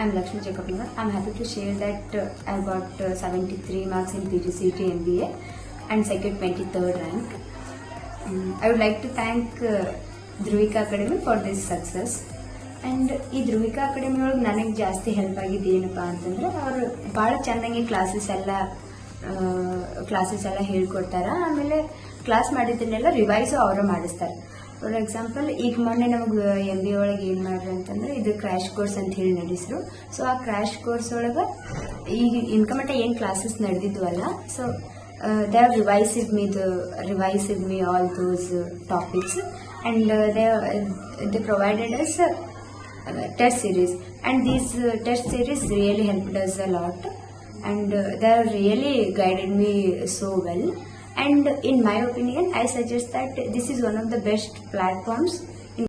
I'm Lakshmi Jacob. I'm happy to share that I got 73 marks in PGCET MBA and second 23rd rank. I would like to thank Dhruvika Academy for this success. And ಈ ಧ್ರುವಿಕಾ academy ಒಳಗೆ ನನಗೆ ಜಾಸ್ತಿ help ಆಗಿದ್ದು ಏನಪ್ಪ ಅಂತಂದರೆ ಅವರು ಭಾಳ ಚೆನ್ನಾಗಿ ಕ್ಲಾಸಸ್ ಎಲ್ಲ ಹೇಳ್ಕೊಡ್ತಾರೆ. ಆಮೇಲೆ ಕ್ಲಾಸ್ ಮಾಡಿದ್ದನ್ನೆಲ್ಲ ರಿವೈಸು ಅವರು ಮಾಡಿಸ್ತಾರೆ. ಫಾರ್ ಎಕ್ಸಾಂಪಲ್ ಈಗ ಮೊನ್ನೆ ನಮಗೆ MBA ಒಳಗೆ ಏನು ಮಾಡ್ರಿ ಅಂತಂದ್ರೆ ಇದು ಕ್ರ್ಯಾಶ್ ಕೋರ್ಸ್ ಅಂತ ಹೇಳಿ ನಡೆಸಿದ್ರು. ಸೊ ಆ ಕ್ರ್ಯಾಶ್ ಕೋರ್ಸ್ ಒಳಗೆ ಈಗ ಇನ್ಕಮಟ್ಟ ಏನು ಕ್ಲಾಸಸ್ ನಡೆದಿದ್ವಲ್ಲ, so they have revised me all those topics, and they provided us test series, and these test series really helped us a lot, and they have really guided me so well. And in my opinion, I suggest that this is one of the best platforms